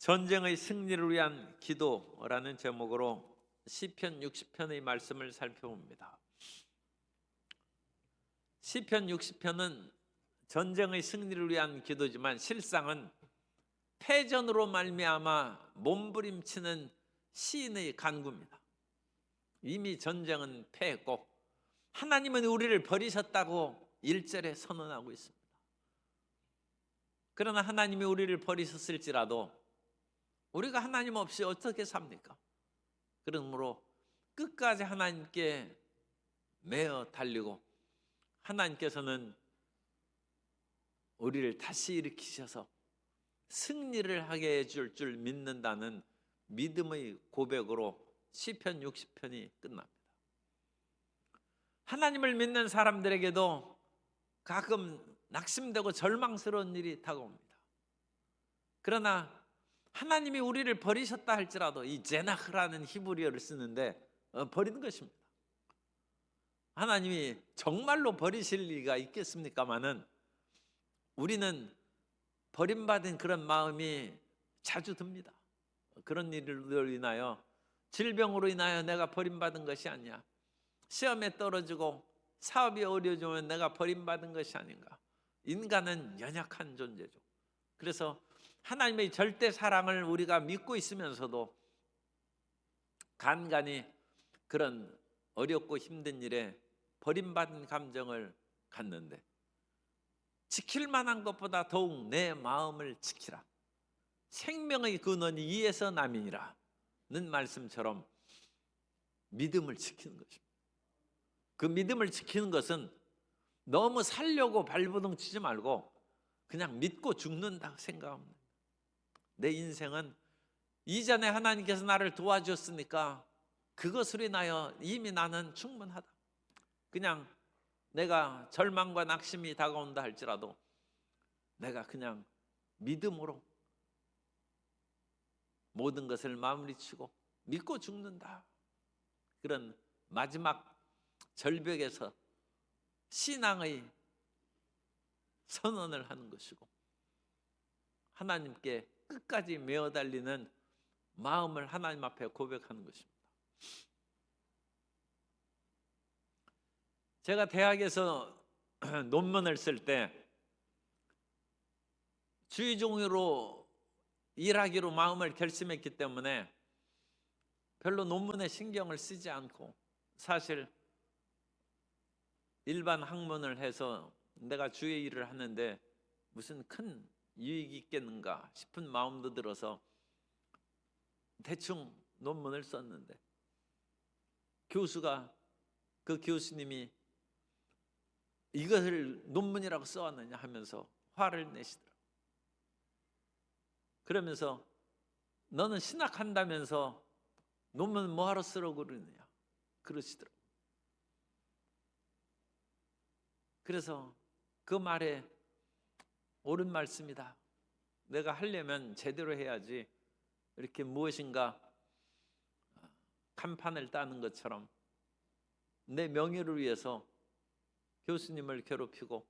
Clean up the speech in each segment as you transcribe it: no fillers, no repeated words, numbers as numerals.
전쟁의 승리를 위한 기도라는 제목으로 시편 60편의 말씀을 살펴봅니다. 시편 60편은 전쟁의 승리를 위한 기도지만 실상은 패전으로 말미암아 몸부림치는 시인의 간구입니다. 이미 전쟁은 패했고 하나님은 우리를 버리셨다고 1절에 선언하고 있습니다. 그러나 하나님이 우리를 버리셨을지라도 우리가 하나님 없이 어떻게 삽니까? 그러므로 끝까지 하나님께 매어 달리고 하나님께서는 우리를 다시 일으키셔서 승리를 하게 해줄 줄 믿는다는 믿음의 고백으로 시편 60편이 끝납니다. 하나님을 믿는 사람들에게도 가끔 낙심되고 절망스러운 일이 다가옵니다. 그러나 하나님이 우리를 버리셨다 할지라도 이 제나흐라는 히브리어를 쓰는데 버리는 것입니다. 하나님이 정말로 버리실 리가 있겠습니까마는 우리는 버림받은 그런 마음이 자주 듭니다. 그런 일로 인하여 질병으로 인하여 내가 버림받은 것이 아니야, 시험에 떨어지고 사업이 어려워지면 내가 버림받은 것이 아닌가. 인간은 연약한 존재죠. 그래서 하나님의 절대 사랑을 우리가 믿고 있으면서도 간간히 그런 어렵고 힘든 일에 버림받은 감정을 갖는데, 지킬 만한 것보다 더욱 내 마음을 지키라. 생명의 근원이 이에서 남이니라 는 말씀처럼 믿음을 지키는 것입니다. 그 믿음을 지키는 것은 너무 살려고 발버둥 치지 말고 그냥 믿고 죽는다 생각합니다. 내 인생은 이전에 하나님께서 나를 도와주었으니까 그것으로 인하여 이미 나는 충분하다. 그냥 내가 절망과 낙심이 다가온다 할지라도 내가 그냥 믿음으로 모든 것을 마무리 치고 믿고 죽는다. 그런 마지막 절벽에서 신앙의 선언을 하는 것이고 하나님께 끝까지 메어 달리는 마음을 하나님 앞에 고백하는 것입니다. 제가 대학에서 논문을 쓸 때 주의 종으로 일하기로 마음을 결심했기 때문에 별로 논문에 신경을 쓰지 않고, 사실 일반 학문을 해서 내가 주의 일을 하는데 무슨 큰 유익이 있겠는가 싶은 마음도 들어서 대충 논문을 썼는데 그 교수님이 이것을 논문이라고 써왔느냐 하면서 화를 내시더라고요. 그러면서 너는 신학한다면서 논문 뭐하러 쓰라고 그러느냐 그러시더라고요. 그래서 그 말에 옳은 말씀이다. 내가 하려면 제대로 해야지 이렇게 무엇인가 간판을 따는 것처럼 내 명예를 위해서 교수님을 괴롭히고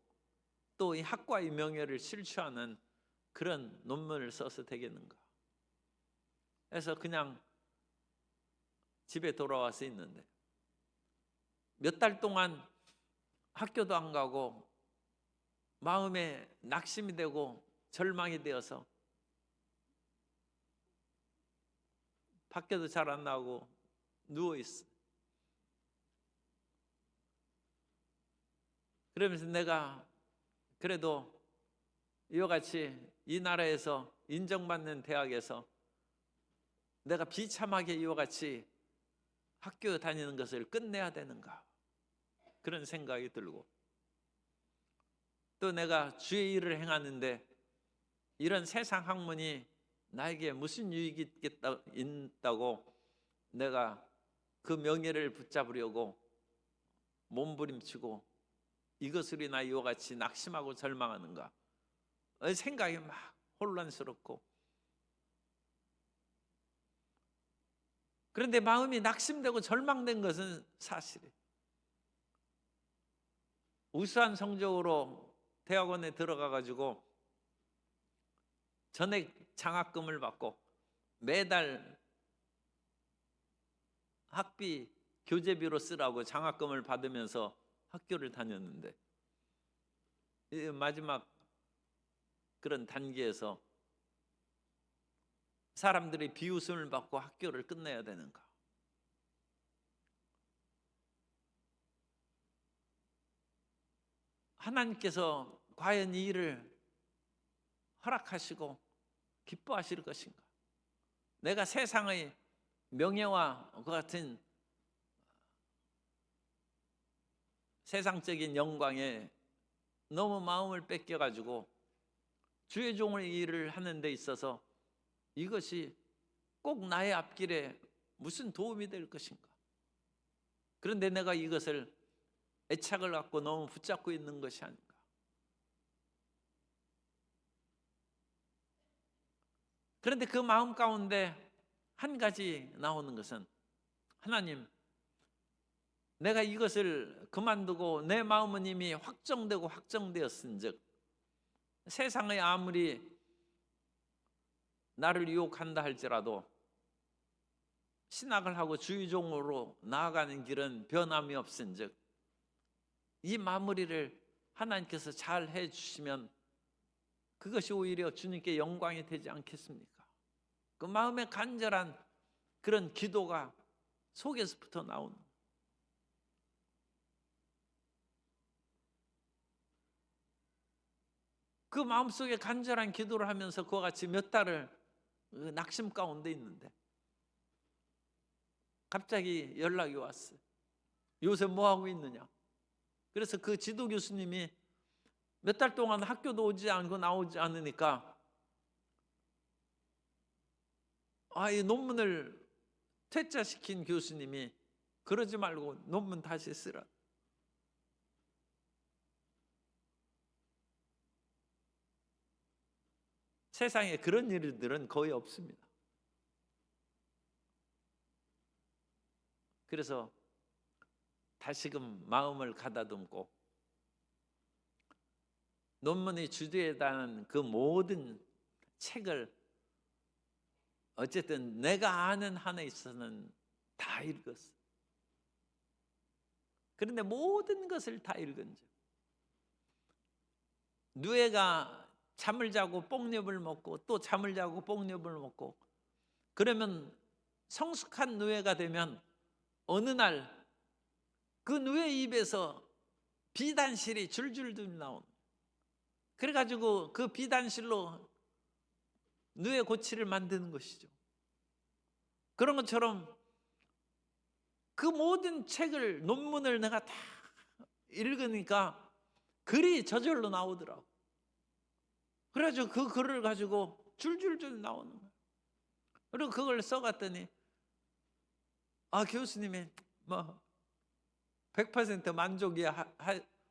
또 이 학과의 명예를 실추하는 그런 논문을 써서 되겠는가. 그래서 그냥 집에 돌아와서 있는데 몇 달 동안 학교도 안 가고 마음에 낙심이 되고 절망이 되어서 밖에도 잘 안 나오고 누워있어. 그러면서 내가 그래도 이와 같이 이 나라에서 인정받는 대학에서 내가 비참하게 이와 같이 학교 다니는 것을 끝내야 되는가, 그런 생각이 들고, 또 내가 주의 일을 행하는데 이런 세상 학문이 나에게 무슨 유익이 있다고 내가 그 명예를 붙잡으려고 몸부림치고 이것으로 인하여 이와 같이 낙심하고 절망하는가. 생각이 막 혼란스럽고, 그런데 마음이 낙심되고 절망된 것은 사실이에요. 우수한 성적으로 대학원에 들어가 가지고 전액 장학금을 받고 매달 학비 교재비로 쓰라고 장학금을 받으면서 학교를 다녔는데 마지막 그런 단계에서 사람들이 비웃음을 받고 학교를 끝내야 되는가? 하나님께서 과연 이 일을 허락하시고 기뻐하실 것인가? 내가 세상의 명예와 그 같은 세상적인 영광에 너무 마음을 뺏겨가지고 주의 종의 일을 하는 데 있어서 이것이 꼭 나의 앞길에 무슨 도움이 될 것인가? 그런데 내가 이것을 애착을 갖고 너무 붙잡고 있는 것이 아닌가? 그런데 그 마음 가운데 한 가지 나오는 것은, 하나님, 내가 이것을 그만두고 내 마음은 이미 확정되고 확정되었은즉 세상의 아무리 나를 유혹한다 할지라도 신학을 하고 주의종으로 나아가는 길은 변함이 없은즉 이 마무리를 하나님께서 잘 해주시면 그것이 오히려 주님께 영광이 되지 않겠습니까? 그 마음의 간절한 그런 기도가 속에서부터 나오는, 그 마음속에 간절한 기도를 하면서 그와 같이 몇 달을 낙심 가운데 있는데 갑자기 연락이 왔어요. 요새 뭐 하고 있느냐? 그래서 그 지도 교수님이 몇 달 동안 학교도 오지 않고 나오지 않으니까 이 논문을 퇴짜시킨 교수님이 그러지 말고 논문 다시 쓰라. 세상에 그런 일들은 거의 없습니다. 그래서 다시금 마음을 가다듬고 논문의 주제에 대한 그 모든 책을 어쨌든 내가 아는 한에 있어서는 다 읽었어. 그런데 모든 것을 다 읽은 적, 누에가 잠을 자고 뽕잎을 먹고 또 잠을 자고 뽕잎을 먹고, 그러면 성숙한 누에가 되면 어느 날 그 누에 입에서 비단실이 줄줄줄 나온, 그래가지고 그 비단실로 누에 고치를 만드는 것이죠. 그런 것처럼 그 모든 책을, 논문을 내가 다 읽으니까 글이 저절로 나오더라고. 그래가지고 그 글을 가지고 줄줄줄 나오는 거예요. 그리고 그걸 써갔더니 교수님이 뭐 100% 만족이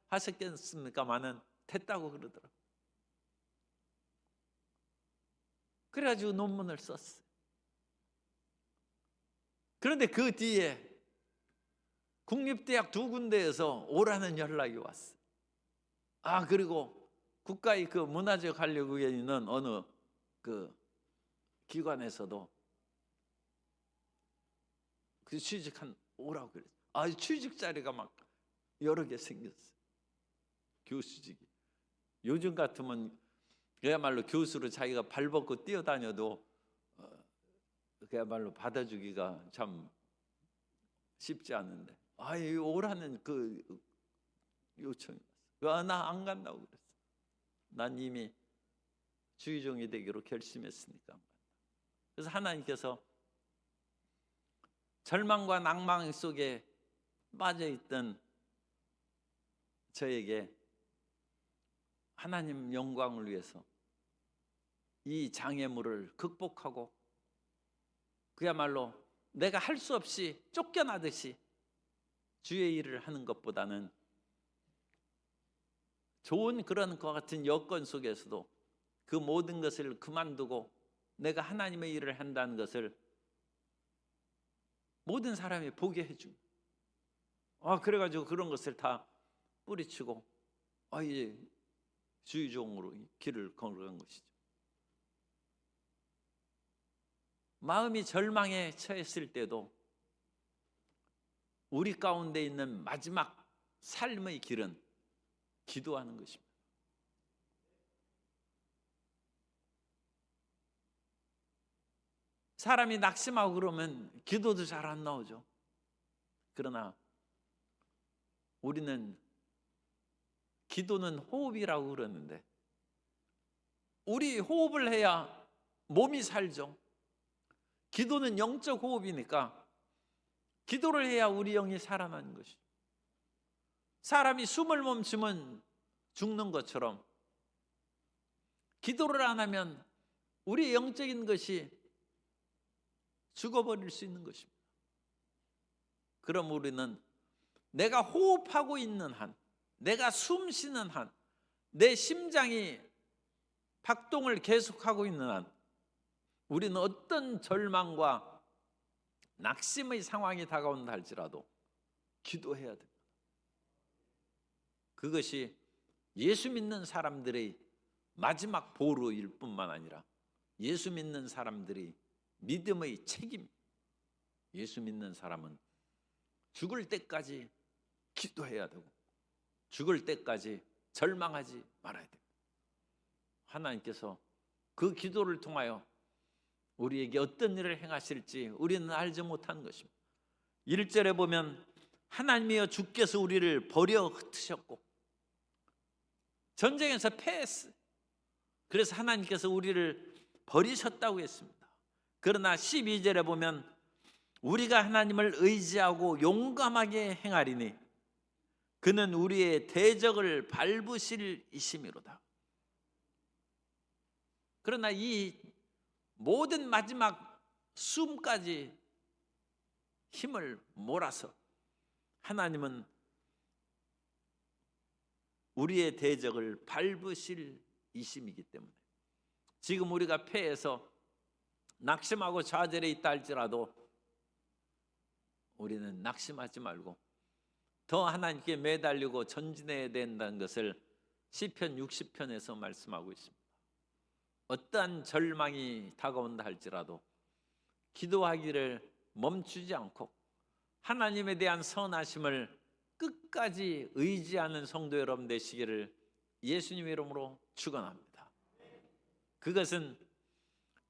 하셨겠습니까마는 됐다고 그러더라고. 그래가지고 논문을 썼어요. 그런데 그 뒤에 국립대학 2군데에서 오라는 연락이 왔어요. 그리고 국가의 그 문화적 활력위에 있는 어느 그 기관에서도 그 취직한 오라고 그랬어요. 취직 자리가 막 여러 개 생겼어요. 교수직이. 요즘 같으면 그야말로 교수로 자기가 발벗고 뛰어다녀도 그야말로 받아주기가 참 쉽지 않은데 오라는 그 요청이 왔어요. 나 안 간다고 그랬어. 난 이미 주의종이 되기로 결심했으니까. 그래서 하나님께서 절망과 낭망 속에 빠져있던 저에게 하나님 영광을 위해서 이 장애물을 극복하고 그야말로 내가 할 수 없이 쫓겨나듯이 주의 일을 하는 것보다는 좋은 그런 것 같은 여건 속에서도 그 모든 것을 그만두고 내가 하나님의 일을 한다는 것을 모든 사람이 보게 해주고, 그래가지고 그런 것을 다 뿌리치고 이제 주의종으로 길을 걸어간 것이죠. 마음이 절망에 처했을 때도 우리 가운데 있는 마지막 삶의 길은 기도하는 것입니다. 사람이 낙심하고 그러면 기도도 잘 안 나오죠. 그러나 우리는 기도는 호흡이라고 그러는데 우리 호흡을 해야 몸이 살죠. 기도는 영적 호흡이니까 기도를 해야 우리 영이 살아나는 것이죠. 사람이 숨을 멈추면 죽는 것처럼 기도를 안 하면 우리의 영적인 것이 죽어버릴 수 있는 것입니다. 그럼 우리는 내가 호흡하고 있는 한, 내가 숨 쉬는 한, 내 심장이 박동을 계속하고 있는 한 우리는 어떤 절망과 낙심의 상황이 다가온다 할지라도 기도해야 됩니다. 그것이 예수 믿는 사람들의 마지막 보루일 뿐만 아니라 예수 믿는 사람들이 믿음의 책임. 예수 믿는 사람은 죽을 때까지 기도해야 되고 죽을 때까지 절망하지 말아야 됩니다. 하나님께서 그 기도를 통하여 우리에게 어떤 일을 행하실지 우리는 알지 못한 것입니다. 1절에 보면 하나님이여 주께서 우리를 버려 흩으셨고 전쟁에서 패했어요. 그래서 하나님께서 우리를 버리셨다고 했습니다. 그러나 12절에 보면 우리가 하나님을 의지하고 용감하게 행하리니 그는 우리의 대적을 밟으실 이심이로다. 그러나 이 모든 마지막 숨까지 힘을 몰아서 하나님은 우리의 대적을 밟으실 이심이기 때문에 지금 우리가 패해서 낙심하고 좌절해 있다 할지라도 우리는 낙심하지 말고 더 하나님께 매달리고 전진해야 된다는 것을 시편 60편에서 말씀하고 있습니다. 어떠한 절망이 다가온다 할지라도 기도하기를 멈추지 않고 하나님에 대한 선하심을 끝까지 의지하는 성도 여러분 되시기를 예수님의 이름으로 축원합니다. 그것은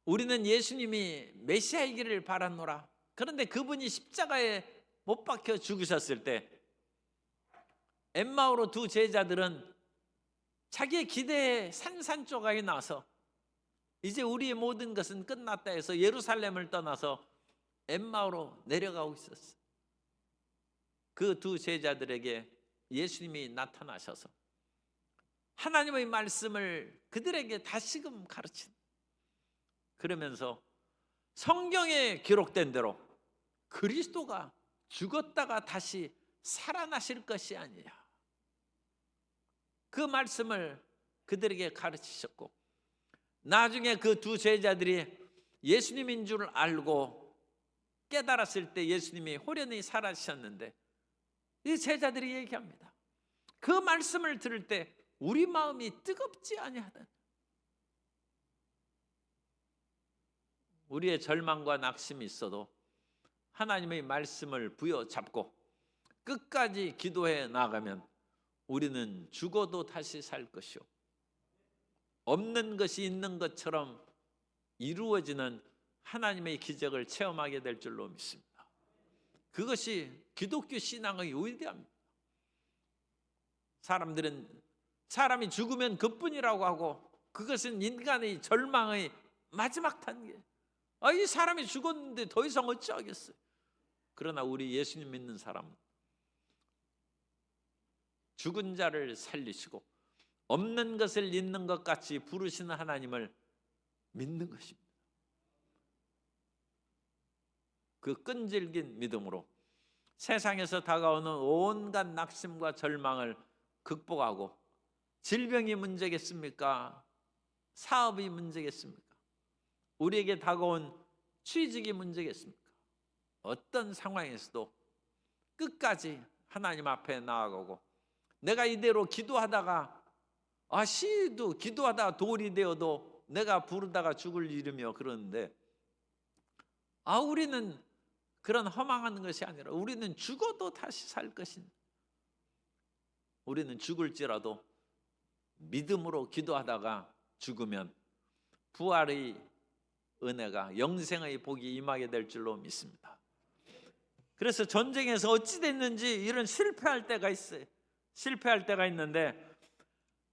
우리는 예수님이 메시아이기를 바라노라. 그런데 그분이 십자가에 못 박혀 죽으셨을 때 엠마오로 두 제자들은 자기의 기대에 산산조각이 나서 이제 우리의 모든 것은 끝났다 해서 예루살렘을 떠나서 엠마오로 내려가고 있었어요. 그 두 제자들에게 예수님이 나타나셔서 하나님의 말씀을 그들에게 다시금 가르친, 그러면서 성경에 기록된 대로 그리스도가 죽었다가 다시 살아나실 것이 아니냐, 그 말씀을 그들에게 가르치셨고 나중에 그 두 제자들이 예수님인 줄 알고 깨달았을 때 예수님이 호련히 살아주셨는데 이 제자들이 얘기합니다. 그 말씀을 들을 때 우리 마음이 뜨겁지 아니하다. 우리의 절망과 낙심이 있어도 하나님의 말씀을 부여잡고 끝까지 기도해 나가면 우리는 죽어도 다시 살 것이요 없는 것이 있는 것처럼 이루어지는 하나님의 기적을 체험하게 될 줄로 믿습니다. 그것이 기독교 신앙의 위대함입니다. 사람들은 사람이 죽으면 그뿐이라고 하고 그것은 인간의 절망의 마지막 단계. 이 사람이 죽었는데 더 이상 어찌하겠어요. 그러나 우리 예수님 믿는 사람은 죽은 자를 살리시고 없는 것을 있는 것 같이 부르시는 하나님을 믿는 것입니다. 그 끈질긴 믿음으로 세상에서 다가오는 온갖 낙심과 절망을 극복하고, 질병이 문제겠습니까? 사업이 문제겠습니까? 우리에게 다가온 취직이 문제겠습니까? 어떤 상황에서도 끝까지 하나님 앞에 나아가고, 내가 이대로 기도하다가 시도 기도하다가 돌이 되어도 내가 부르다가 죽을 일이며 그러는데 우리는 그런 허망한 것이 아니라 우리는 죽어도 다시 살 것인, 우리는 죽을지라도 믿음으로 기도하다가 죽으면 부활의 은혜가, 영생의 복이 임하게 될 줄로 믿습니다. 그래서 전쟁에서 어찌 됐는지 이런 실패할 때가 있어요. 실패할 때가 있는데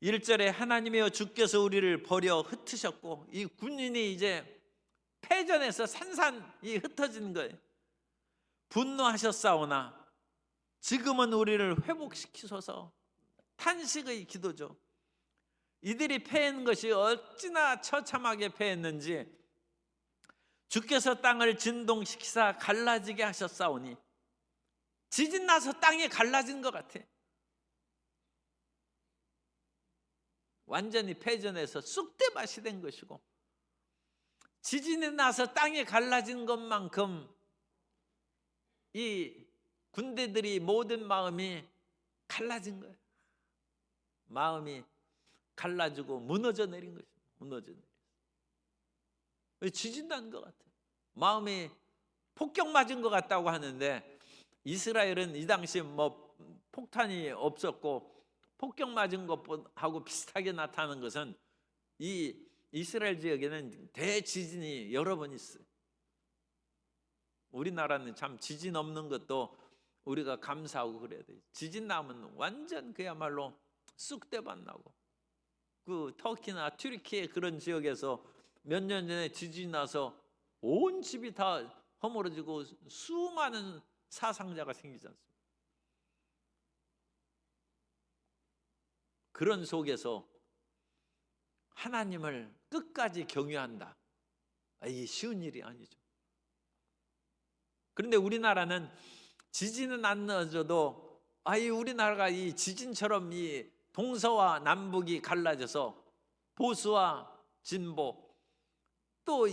1절에 하나님이여 주께서 우리를 버려 흩으셨고, 이 군인이 이제 패전에서 산산이 흩어진 거예요. 분노하셨사오나 지금은 우리를 회복시키소서. 탄식의 기도죠. 이들이 패한 것이 어찌나 처참하게 패했는지 주께서 땅을 진동시키사 갈라지게 하셨사오니, 지진 나서 땅이 갈라진 것 같아. 완전히 패전에서 쑥대밭이 된 것이고, 지진이 나서 땅이 갈라진 것만큼 이 군대들이 모든 마음이 갈라진 거예요. 마음이 갈라지고 무너져 내린 것이에요. 무너져 내린. 지진 난 것 같아요. 마음이 폭격 맞은 것 같다고 하는데, 이스라엘은 이 당시 뭐 폭탄이 없었고 폭격 맞은 것하고 비슷하게 나타나는 것은 이 이스라엘 지역에는 대지진이 여러 번 있어요. 우리나라는 참 지진 없는 것도 우리가 감사하고 그래야 돼요. 지진 나면 완전 그야말로 쑥대밭 나고, 그 터키나 튀르키예 그런 지역에서 몇 년 전에 지진 나서 온 집이 다 허물어지고 수많은 사상자가 생기지 않습니까? 그런 속에서 하나님을 끝까지 경외한다, 이게 쉬운 일이 아니죠. 그런데 우리나라는 지진은 안 나져도 우리나라가 이 지진처럼 이 동서와 남북이 갈라져서 보수와 진보, 또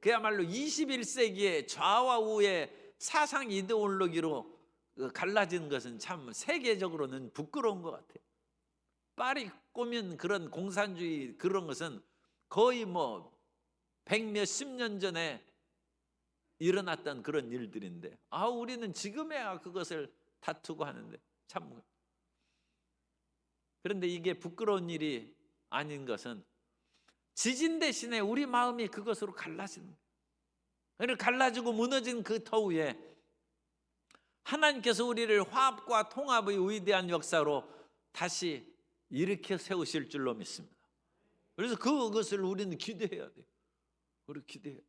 그야말로 21세기의 좌와 우의 사상 이데올로기로 갈라진 것은 참 세계적으로는 부끄러운 것 같아요. 파리 꼬면 그런 공산주의 그런 것은 거의 뭐 100몇십 년 전에 일어났던 그런 일들인데, 우리는 지금에야 그것을 다투고 하는데 참. 그런데 이게 부끄러운 일이 아닌 것은 지진 대신에 우리 마음이 그것으로 갈라지는 거예요. 갈라지고 무너진 그 터위에 하나님께서 우리를 화합과 통합의 위대한 역사로 다시 일으켜 세우실 줄로 믿습니다. 그래서 그것을 우리는 기대해야 돼요. 우리 기대해야 돼요.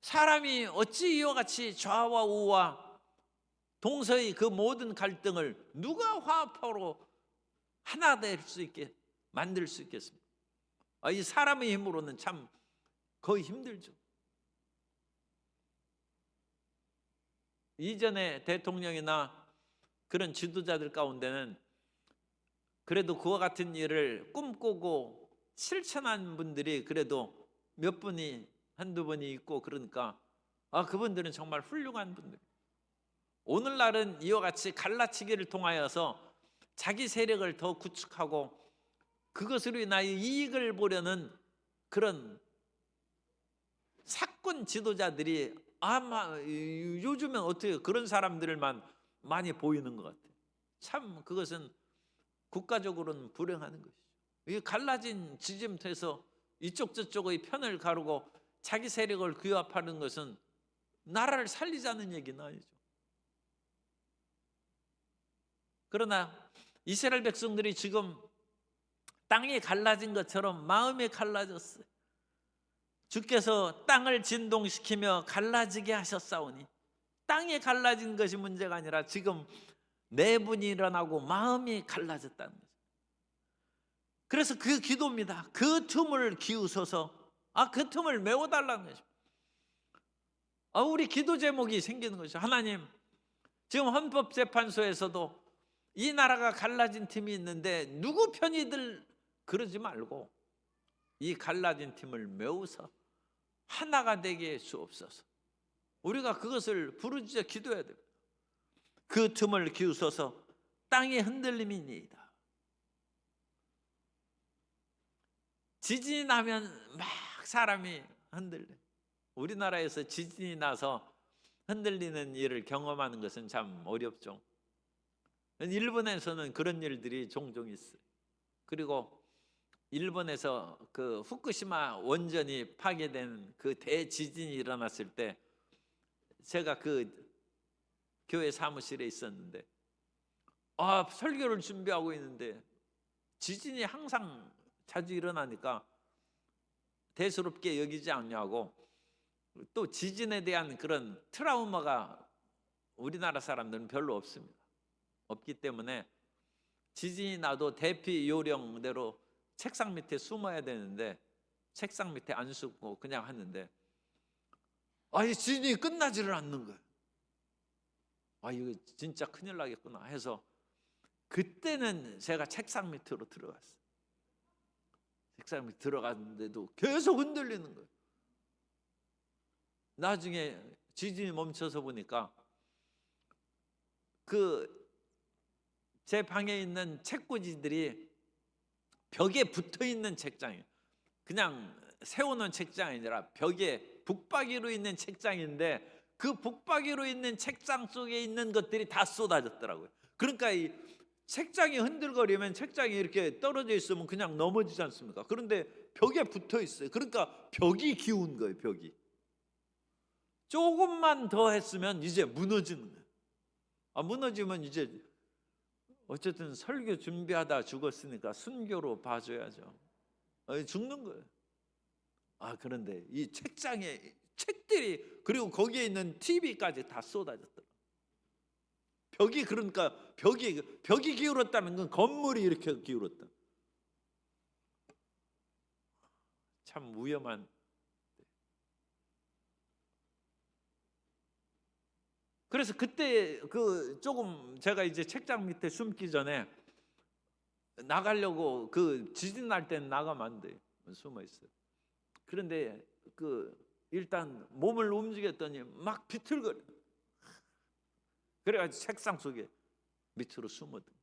사람이 어찌 이와 같이 좌와 우와 동서의 그 모든 갈등을 누가 화합하러 하나 될 수 있게 만들 수 있겠습니까? 이 사람의 힘으로는 참 거의 힘들죠. 이전에 대통령이나 그런 지도자들 가운데는 그래도 그와 같은 일을 꿈꾸고 실천한 분들이 그래도 몇 분이 한두 분이 있고, 그러니까 그분들은 정말 훌륭한 분들. 오늘날은 이와 같이 갈라치기를 통하여서 자기 세력을 더 구축하고 그것으로 인하여 이익을 보려는 그런 사건 지도자들이 아마 요즘엔 어떻게 그런 사람들만 많이 보이는 것 같아요. 참 그것은 국가적으로는 불행한 것이죠. 이 갈라진 지점에서 이쪽 저쪽의 편을 가르고 자기 세력을 규합하는 것은 나라를 살리자는 얘기는 아니죠. 그러나 이스라엘 백성들이 지금 땅이 갈라진 것처럼 마음이 갈라졌어요. 주께서 땅을 진동시키며 갈라지게 하셨사오니, 땅이 갈라진 것이 문제가 아니라 지금 내분이 일어나고 마음이 갈라졌다는 거죠. 그래서 그 기도입니다. 그 틈을 기우소서. 그 틈을 메워달라는 거죠. 우리 기도 제목이 생기는 거죠. 하나님, 지금 헌법재판소에서도 이 나라가 갈라진 팀이 있는데 누구 편이들 그러지 말고 이 갈라진 팀을 메우서 하나가 되게 주옵소서. 우리가 그것을 부르짖어 기도해야 됩니다. 그 틈을 기우소서. 땅의 흔들림이니이다. 지진이 나면 막 사람이 흔들려. 우리나라에서 지진이 나서 흔들리는 일을 경험하는 것은 참 어렵죠. 일본에서는 그런 일들이 종종 있어요. 그리고 일본에서 그 후쿠시마 원전이 파괴된 그 대지진이 일어났을 때 제가 그 교회 사무실에 있었는데 설교를 준비하고 있는데 지진이 항상 자주 일어나니까 대수롭게 여기지 않냐고, 또 지진에 대한 그런 트라우마가 우리나라 사람들은 별로 없습니다. 없기 때문에 지진이 나도 대피 요령대로 책상 밑에 숨어야 되는데 책상 밑에 안 숨고 그냥 하는데 이 지진이 끝나지를 않는 거예요. 이거 진짜 큰일 나겠구나 해서 그때는 제가 책상 밑으로 들어갔어요. 책상 밑에 들어갔는데도 계속 흔들리는 거예요. 나중에 지진이 멈춰서 보니까 제 방에 있는 책꽂이들이 벽에 붙어 있는 책장이에요. 그냥 세워놓은 책장이 아니라 벽에 북박이로 있는 책장인데 그 북박이로 있는 책장 속에 있는 것들이 다 쏟아졌더라고요. 그러니까 이 책장이 흔들거리면 책장이 이렇게 떨어져 있으면 그냥 넘어지지 않습니까? 그런데 벽에 붙어 있어요. 그러니까 벽이 기운 거예요. 벽이 조금만 더 했으면 이제 무너지는 거예요. 무너지면 이제 어쨌든 설교 준비하다 죽었으니까 순교로 봐줘야죠. 죽는 거예요. 그런데 이 책장에 책들이, 그리고 거기에 있는 TV까지 다 쏟아졌더라. 그러니까 벽이 기울었다는 건 건물이 이렇게 기울었다. 참 위험한. 그래서 그때 조금 제가 이제 책장 밑에 숨기 전에 나가려고, 지진 날 때는 나가면 안 돼요. 숨어 있어요. 그런데 일단 몸을 움직였더니 막 비틀거려. 그래가지고 책상 속에 밑으로 숨어든.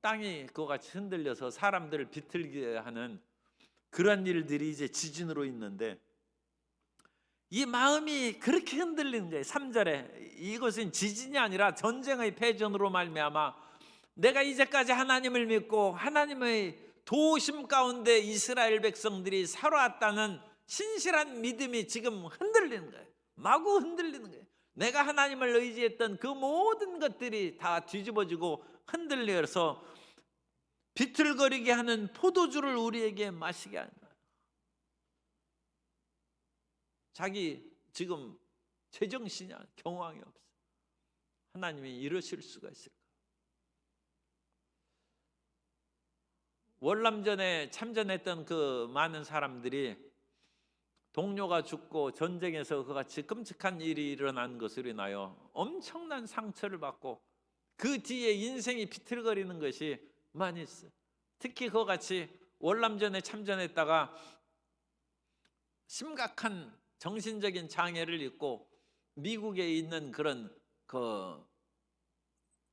땅이 그와 같이 흔들려서 사람들을 비틀게 하는 그런 일들이 이제 지진으로 있는데, 이 마음이 그렇게 흔들리는 거예요. 3절에 이것은 지진이 아니라 전쟁의 패전으로 말미암아 내가 이제까지 하나님을 믿고 하나님의 도우심 가운데 이스라엘 백성들이 살아왔다는 신실한 믿음이 지금 흔들리는 거예요. 마구 흔들리는 거예요. 내가 하나님을 의지했던 그 모든 것들이 다 뒤집어지고 흔들려서 비틀거리게 하는 포도주를 우리에게 마시게 하는 거예요. 자기 지금 제정신이야, 경황이 없어. 하나님이 이러실 수가 있을까? 월남전에 참전했던 그 많은 사람들이 동료가 죽고 전쟁에서 그같이 끔찍한 일이 일어난 것으로 인하여 엄청난 상처를 받고 그 뒤에 인생이 비틀거리는 것이 많이 있어요. 특히 그같이 월남전에 참전했다가 심각한 정신적인 장애를 입고 미국에 있는 그런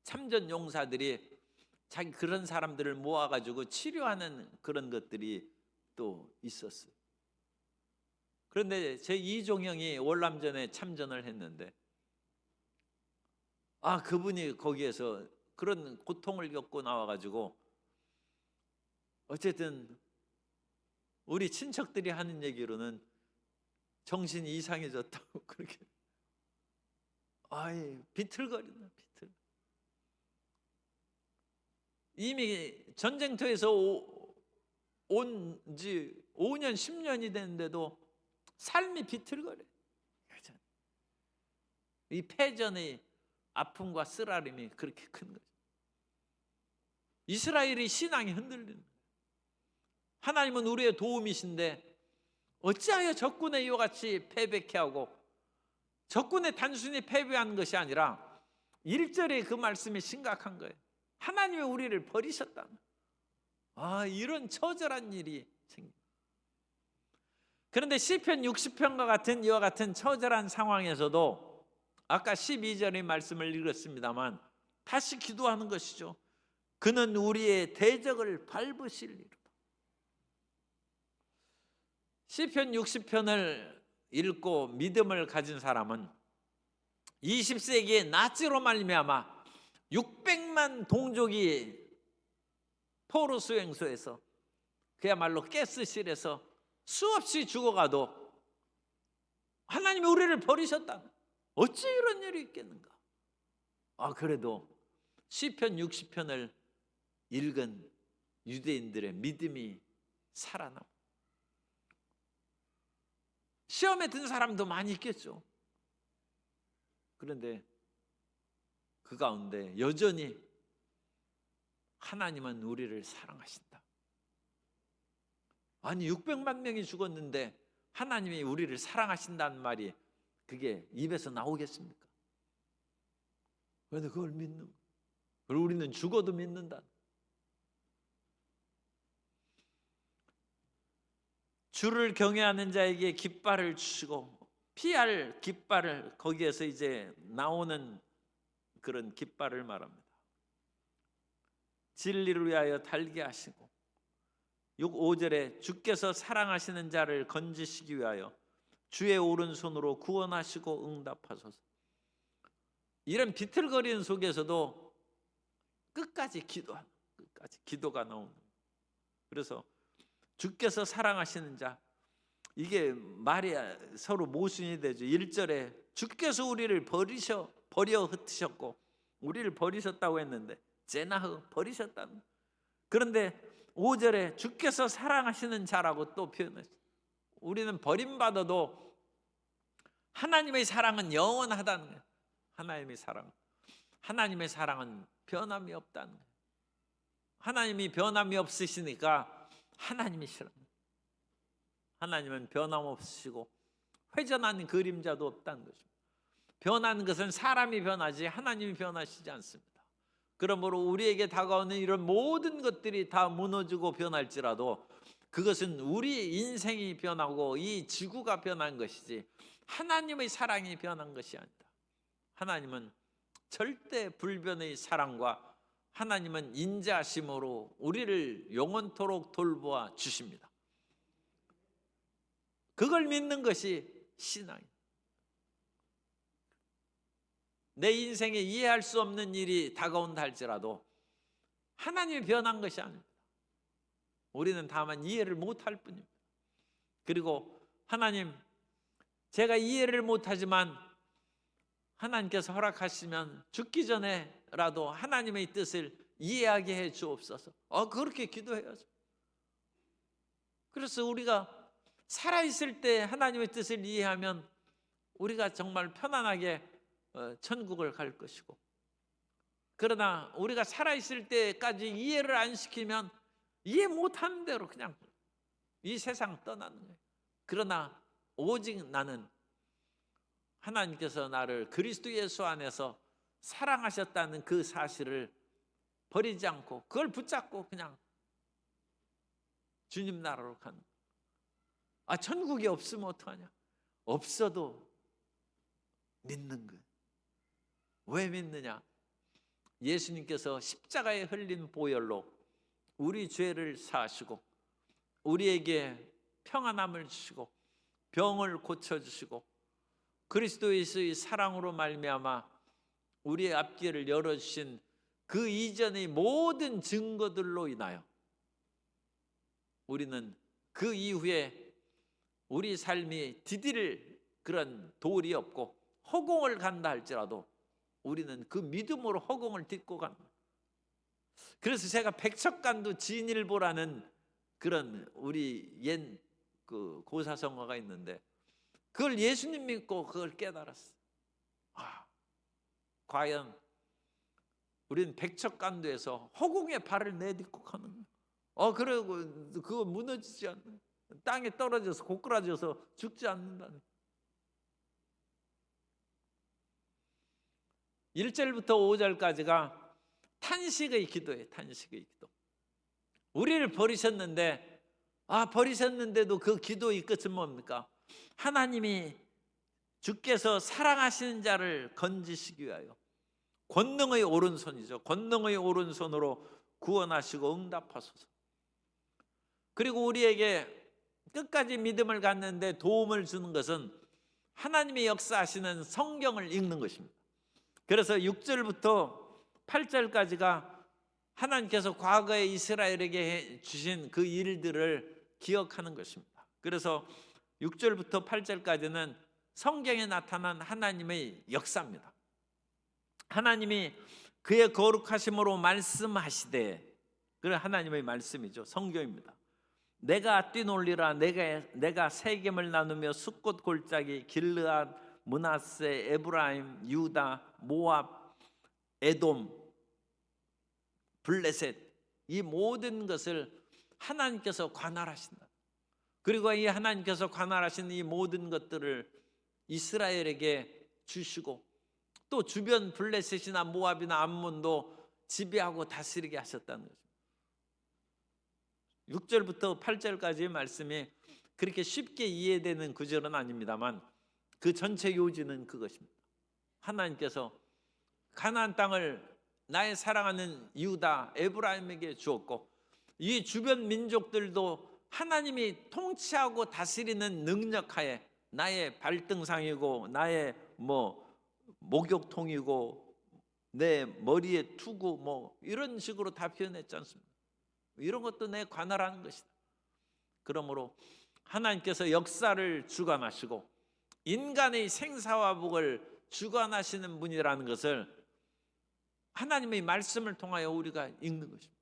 참전 용사들이 그런 사람들을 모아가지고 치료하는 그런 것들이 또 있었어요. 그런데 제 이종형이 월남전에 참전을 했는데 그분이 거기에서 그런 고통을 겪고 나와가지고 어쨌든 우리 친척들이 하는 얘기로는 정신이 이상해졌다고 그렇게 비틀거린다. 이미 전쟁터에서 온 지 5년 10년이 됐는데도 삶이 비틀거려요. 이 패전의 아픔과 쓰라림이 그렇게 큰 거죠. 이스라엘의 신앙이 흔들리는 거예요. 하나님은 우리의 도움이신데 어찌하여 적군의 이와 같이 패배케 하고, 적군에 단순히 패배한 것이 아니라 1절에 그 말씀이 심각한 거예요. 하나님이 우리를 버리셨다. 이런 처절한 일이 생깁니다. 그런데 시편 60편과 같은 이와 같은 처절한 상황에서도 아까 12절의 말씀을 읽었습니다만 다시 기도하는 것이죠. 그는 우리의 대적을 밟으실 이로다. 시편 60편을 읽고 믿음을 가진 사람은 20세기의 나치로 말미암아 600만 동족이 포로 수용소에서 그야말로 가스실에서 수없이 죽어가도 하나님이 우리를 버리셨다. 어찌 이런 일이 있겠는가? 그래도 시편 60편을 읽은 유대인들의 믿음이 살아남. 시험에 든 사람도 많이 있겠죠. 그런데 그 가운데 여전히 하나님은 우리를 사랑하신다. 아니 600만 명이 죽었는데 하나님이 우리를 사랑하신다는 말이 그게 입에서 나오겠습니까? 그런데 그걸 믿는 거예요. 그리고 우리는 죽어도 믿는다. 주를 경외하는 자에게 깃발을 주시고 피할 깃발을, 거기에서 이제 나오는 그런 깃발을 말합니다. 진리를 위하여 달게 하시고 5절에 주께서 사랑하시는 자를 건지시기 위하여 주의 오른손으로 구원하시고 응답하소서. 이런 비틀거리는 속에서도 끝까지 기도가 나오는. 그래서 주께서 사랑하시는 자, 이게 말이 서로 모순이 되죠. 1절에 주께서 우리를 버려 흩으셨고 우리를 버리셨다고 했는데 제나흐 버리셨다는. 그런데 5절에 주께서 사랑하시는 자라고 또 표현했어요. 우리는 버림받아도 하나님의 사랑은 영원하다는 거예요. 하나님의 사랑은 변함이 없다는 거예요. 하나님이 변함이 없으시니까 하나님이 싫어합니다. 하나님은 변함없으시고 회전하는 그림자도 없다는 것입니다. 변하는 것은 사람이 변하지 하나님이 변하시지 않습니다. 그러므로 우리에게 다가오는 이런 모든 것들이 다 무너지고 변할지라도 그것은 우리 인생이 변하고 이 지구가 변한 것이지 하나님의 사랑이 변한 것이 아니다. 하나님은 절대 불변의 사랑과 하나님은 인자하심으로 우리를 영원토록 돌보아 주십니다. 그걸 믿는 것이 신앙입니다. 내 인생에 이해할 수 없는 일이 다가온다 할지라도 하나님이 변한 것이 아닙니다. 우리는 다만 이해를 못할 뿐입니다. 그리고 하나님, 제가 이해를 못하지만 하나님께서 허락하시면 죽기 전에라도 하나님의 뜻을 이해하게 해 주옵소서. 그렇게 기도해야죠. 그래서 우리가 살아있을 때 하나님의 뜻을 이해하면 우리가 정말 편안하게 천국을 갈 것이고, 그러나 우리가 살아있을 때까지 이해를 안 시키면 이해 못하는 대로 그냥 이 세상 떠나는 거예요. 그러나 오직 나는 하나님께서 나를 그리스도 예수 안에서 사랑하셨다는 그 사실을 버리지 않고 그걸 붙잡고 그냥 주님 나라로 가는. 천국이 없으면 어떡하냐? 없어도 믿는 거예요. 왜 믿느냐? 예수님께서 십자가에 흘린 보혈로 우리 죄를 사하시고 우리에게 평안함을 주시고 병을 고쳐주시고 그리스도 예수의 사랑으로 말미암아 우리의 앞길을 열어주신 그 이전의 모든 증거들로 인하여 우리는 그 이후에 우리 삶이 디딜 그런 돌이 없고 허공을 간다 할지라도 우리는 그 믿음으로 허공을 딛고 갑니다. 그래서 제가 백척간도 진일보라는 그런 우리 옛 그 고사성어가 있는데 그걸 예수님 믿고 그걸 깨달았어요. 과연 우리는 백척간도에서 허공에 발을 내딛고 가는 거예요. 그리고 그거 무너지지 않는, 땅에 떨어져서 고꾸라져서 죽지 않는다는. 1절부터 5절까지가 탄식의 기도예요. 탄식의 기도. 우리를 버리셨는데 버리셨는데도 그 기도의 끝은 뭡니까? 하나님이 주께서 사랑하시는 자를 건지시기 위하여 권능의 오른손이죠. 권능의 오른손으로 구원하시고 응답하소서. 그리고 우리에게 끝까지 믿음을 갖는데 도움을 주는 것은 하나님이 역사하시는 성경을 읽는 것입니다. 그래서 6절부터 8절까지가 하나님께서 과거에 이스라엘에게 주신 그 일들을 기억하는 것입니다. 그래서 6절부터 8절까지는 성경에 나타난 하나님의 역사입니다. 하나님이 그의 거룩하심으로 말씀하시되, 그런 하나님의 말씀이죠. 성경입니다. 내가 뛰놀리라. 내가 세겜을 나누며 숫곳 골짜기 길르앗 므낫세 에브라임 유다 모압 에돔 블레셋, 이 모든 것을 하나님께서 관할하신다. 그리고 이 하나님께서 관할하신 이 모든 것들을 이스라엘에게 주시고 또 주변 블레셋이나 모압이나 암몬도 지배하고 다스리게 하셨다는 거죠. 6절부터 8절까지의 말씀이 그렇게 쉽게 이해되는 구절은 아닙니다만 그 전체 요지는 그것입니다. 하나님께서 가나안 땅을 나의 사랑하는 유다 에브라임에게 주었고 이 주변 민족들도 하나님이 통치하고 다스리는 능력하에 나의 발등상이고 나의 목욕통이고 내 머리에 투구 이런 식으로 다 표현했지 않습니까? 이런 것도 내 관할하는 것이다. 그러므로 하나님께서 역사를 주관하시고 인간의 생사화복을 주관하시는 분이라는 것을 하나님의 말씀을 통하여 우리가 읽는 것입니다.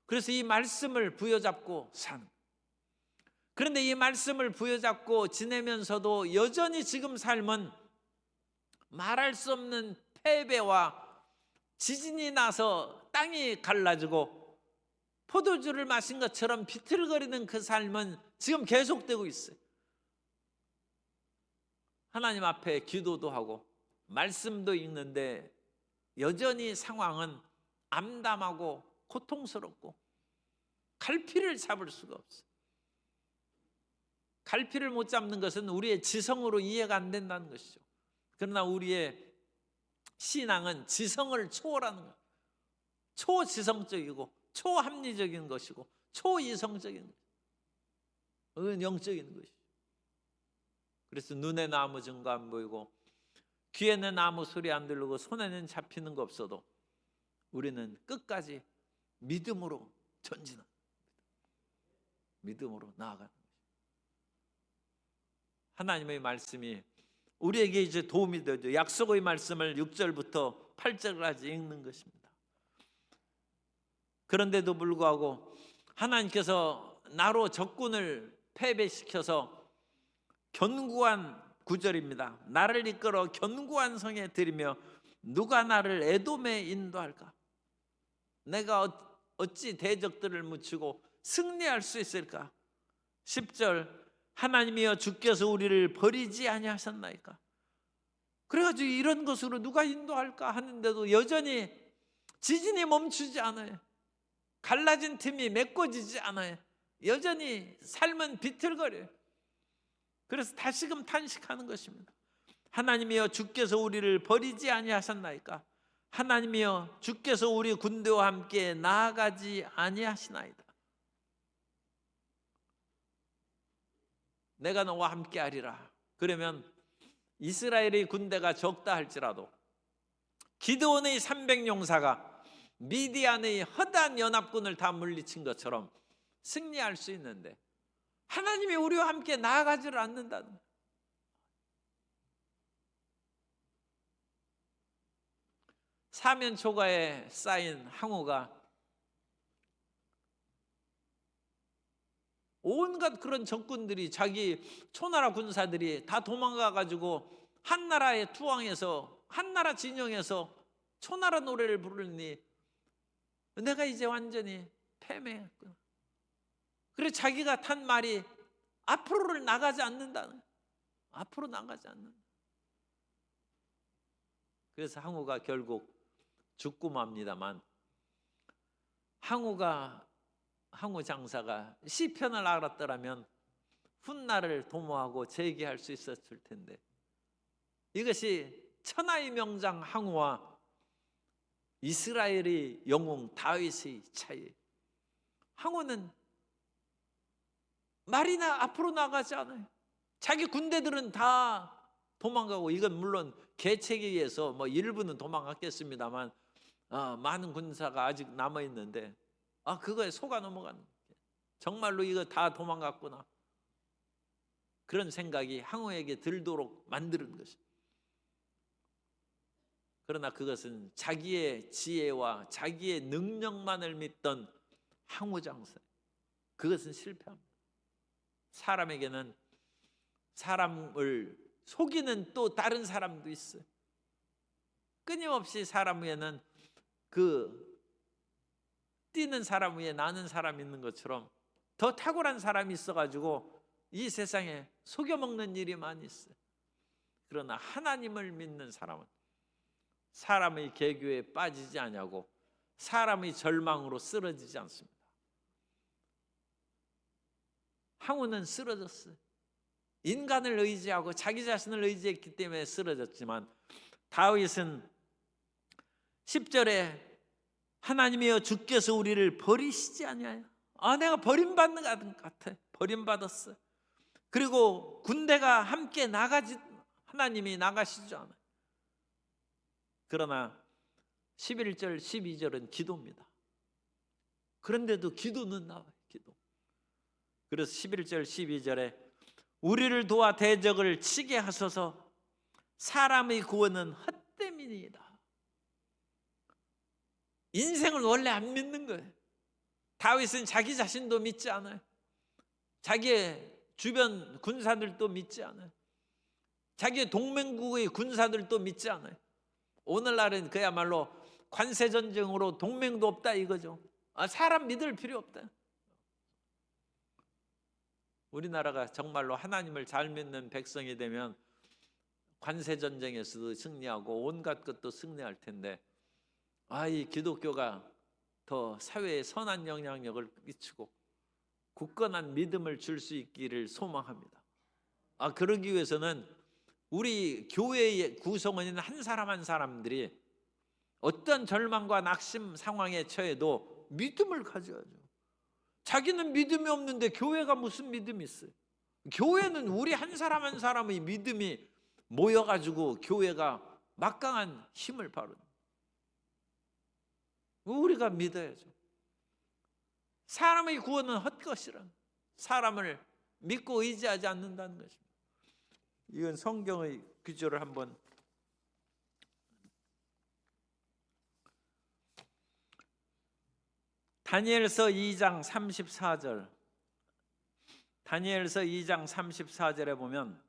그래서 이 말씀을 부여잡고 사는, 그런데 이 말씀을 부여잡고 지내면서도 여전히 지금 삶은 말할 수 없는 패배와 지진이 나서 땅이 갈라지고 포도주를 마신 것처럼 비틀거리는 그 삶은 지금 계속되고 있어요. 하나님 앞에 기도도 하고 말씀도 읽는데 여전히 상황은 암담하고 고통스럽고 갈피를 잡을 수가 없어요. 갈피를 못 잡는 것은 우리의 지성으로 이해가 안 된다는 것이죠. 그러나 우리의 신앙은 지성을 초월하는 거예요. 초지성적이고 초합리적인 것이고 초이성적인 것이고 영적인 것이죠. 그래서 눈에는 아무 증거 안 보이고 귀에는 아무 소리 안 들리고 손에는 잡히는 거 없어도 우리는 끝까지 믿음으로 전진하는, 믿음으로 나아가는 것입니다. 하나님의 말씀이 우리에게 이제 도움이 되죠. 약속의 말씀을 6절부터 8절까지 읽는 것입니다. 그런데도 불구하고 하나님께서 나로 적군을 패배시켜서 견고한 9절입니다. 나를 이끌어 견고한 성에 들이며 누가 나를 에돔에 인도할까? 내가 어찌 대적들을 묻히고 승리할 수 있을까? 10절 하나님이여 주께서 우리를 버리지 아니하셨나이까? 그래가지고 이런 것으로 누가 인도할까 하는데도 여전히 지진이 멈추지 않아요. 갈라진 틈이 메꿔지지 않아요. 여전히 삶은 비틀거려요. 그래서 다시금 탄식하는 것입니다. 하나님이여 주께서 우리를 버리지 아니하셨나이까? 하나님이여 주께서 우리 군대와 함께 나아가지 아니하시나이다. 내가 너와 함께 하리라. 그러면 이스라엘의 군대가 적다 할지라도 기드온의 300용사가 미디안의 허다한 연합군을 다 물리친 것처럼 승리할 수 있는데 하나님이 우리와 함께 나아가지를 않는다는 거예요. 사면 초가에 쌓인 항우가 온갖 그런 적군들이 자기 초나라 군사들이 다 도망가 가지고 한 나라의 투항에서 한 나라 진영에서 초나라 노래를 부르니 내가 이제 완전히 패배했구나. 그래서 자기가 탄 말이 앞으로를 나가지 않는다는 거예요. 앞으로 나가지 않는다. 그래서 항우가 결국 죽고 맙니다만 항우 장사가 시편을 알았더라면 훗날을 도모하고 재기할 수 있었을 텐데 이것이 천하의 명장 항우와 이스라엘의 영웅 다윗의 차이. 항우는 말이나 앞으로 나가지 않아요. 자기 군대들은 다 도망가고, 이건 물론 계책에 의해서 뭐 일부는 도망갔겠습니다만 많은 군사가 아직 남아 있는데 그거에 속아 넘어가는 거예요. 정말로 이거 다 도망갔구나, 그런 생각이 항우에게 들도록 만드는 것입니다. 그러나 그것은 자기의 지혜와 자기의 능력만을 믿던 항우 장사, 그것은 실패합니다. 사람에게는 사람을 속이는 또 다른 사람도 있어요. 끊임없이 사람 위에는 뛰는 사람 위에 나는 사람이 있는 것처럼 더 탁월한 사람이 있어가지고 이 세상에 속여먹는 일이 많이 있어요. 그러나 하나님을 믿는 사람은 사람의 계교에 빠지지 않냐고, 사람의 절망으로 쓰러지지 않습니다. 항우는 쓰러졌어요. 인간을 의지하고 자기 자신을 의지했기 때문에 쓰러졌지만, 다윗은 10절에 하나님이여 주께서 우리를 버리시지 아니하여. 내가 버림받는 것 같아. 버림받았어. 그리고 군대가 함께 하나님이 나가시지 않아요. 그러나 11절 12절은 기도입니다. 그런데도 기도는 나와요. 기도. 그래서 11절 12절에 우리를 도와 대적을 치게 하소서, 사람의 구원은 헛됨이니이다. 인생을 원래 안 믿는 거예요. 다윗은 자기 자신도 믿지 않아요. 자기의 주변 군사들도 믿지 않아요. 자기의 동맹국의 군사들도 믿지 않아요. 오늘날은 그야말로 관세전쟁으로 동맹도 없다 이거죠. 사람 믿을 필요 없다. 우리나라가 정말로 하나님을 잘 믿는 백성이 되면 관세전쟁에서도 승리하고 온갖 것도 승리할 텐데, 이 기독교가 더 사회에 선한 영향력을 끼치고 굳건한 믿음을 줄 수 있기를 소망합니다. 그러기 위해서는 우리 교회의 구성원인 한 사람 한 사람들이 어떤 절망과 낙심 상황에 처해도 믿음을 가져야죠. 자기는 믿음이 없는데 교회가 무슨 믿음이 있어요? 교회는 우리 한 사람 한 사람의 믿음이 모여가지고 교회가 막강한 힘을 발휘. 우리가 믿어야죠. 사람의 구원은 헛것이라, 사람을 믿고 의지하지 않는다는 것입니다. 이건 성경의 구절을 한번 다니엘서 2장 34절, 다니엘서 2장 34절에 보면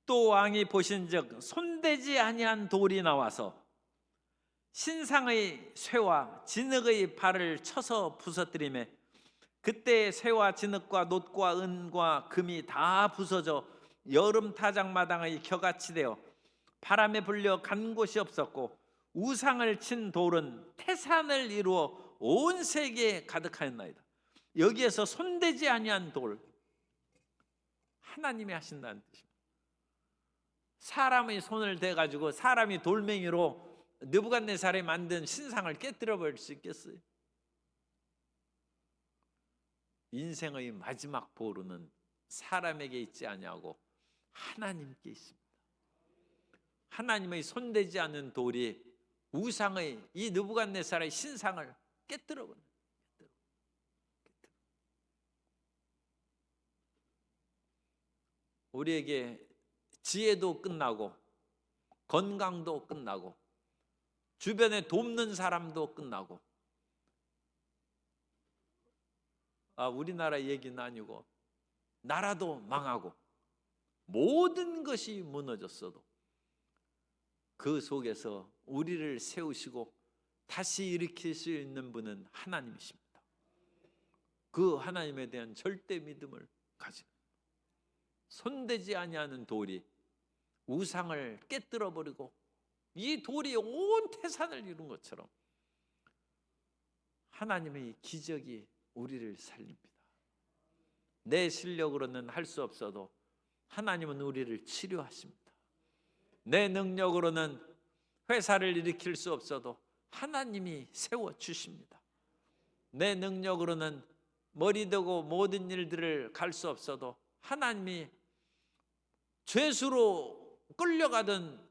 또 왕이 보신즉 손대지 아니한 돌이 나와서 신상의 쇠와 진흙의 발을 쳐서 부서뜨리매 그때 쇠와 진흙과 놋과 은과 금이 다 부서져 여름 타작마당의 겨같이 되어 바람에 불려 간 곳이 없었고 우상을 친 돌은 태산을 이루어 온 세계에 가득하였나이다. 여기에서 손대지 아니한 돌, 하나님이 하신다는 뜻입니다. 사람의 손을 대가지고 사람이 돌멩이로 느부갓네살이 만든 신상을 깨뜨려 버릴 수 있겠어요? 인생의 마지막 보루는 사람에게 있지 아니하고 하나님께 있습니다. 하나님의 손대지 않는 돌이 우상의 이 느부갓네살의 신상을 깨뜨려 버려요. 우리에게 지혜도 끝나고 건강도 끝나고 주변에 돕는 사람도 끝나고, 우리나라 얘기는 아니고 나라도 망하고 모든 것이 무너졌어도 그 속에서 우리를 세우시고 다시 일으킬 수 있는 분은 하나님이십니다. 그 하나님에 대한 절대 믿음을 가지고 손대지 아니하는 돌이 우상을 깨뜨려 버리고 이 돌이 온 태산을 이룬 것처럼 하나님의 기적이 우리를 살립니다. 내 실력으로는 할 수 없어도 하나님은 우리를 치료하십니다. 내 능력으로는 회사를 일으킬 수 없어도 하나님이 세워주십니다. 내 능력으로는 머리되고 모든 일들을 갈 수 없어도 하나님이 죄수로 끌려가던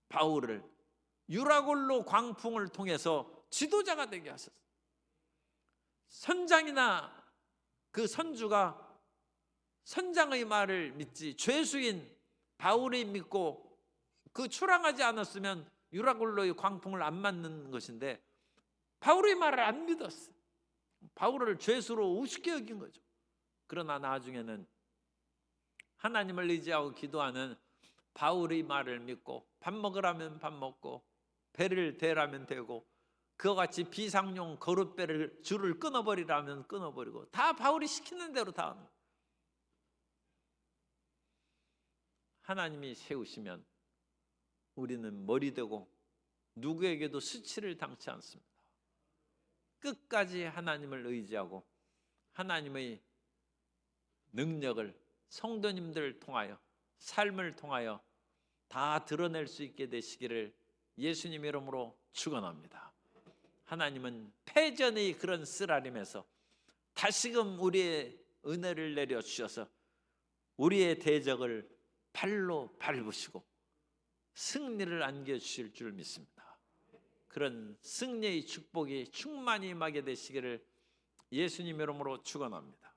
바울을 유라굴로 광풍을 통해서 지도자가 되게 하셨어요. 선장이나 그 선주가 선장의 말을 믿지 죄수인 바울이 믿고 그 출항하지 않았으면 유라굴로의 광풍을 안 맞는 것인데 바울의 말을 안 믿었어요. 바울을 죄수로 우습게 여긴 거죠. 그러나 나중에는 하나님을 의지하고 기도하는 바울의 말을 믿고 밥 먹으라면 밥 먹고 배를 대라면 대고 그와 같이 비상용 거룻배를 줄을 끊어버리라면 끊어버리고 다 바울이 시키는 대로 다 하는 거예요. 하나님이 세우시면 우리는 머리 되고 누구에게도 수치를 당치 않습니다. 끝까지 하나님을 의지하고 하나님의 능력을 성도님들을 통하여 삶을 통하여 다 드러낼 수 있게 되시기를 예수님 이름으로 축원합니다. 하나님은 패전의 그런 쓰라림에서 다시금 우리의 은혜를 내려주셔서 우리의 대적을 발로 밟으시고 승리를 안겨주실 줄 믿습니다. 그런 승리의 축복이 충만히 임하게 되시기를 예수님 이름으로 축원합니다.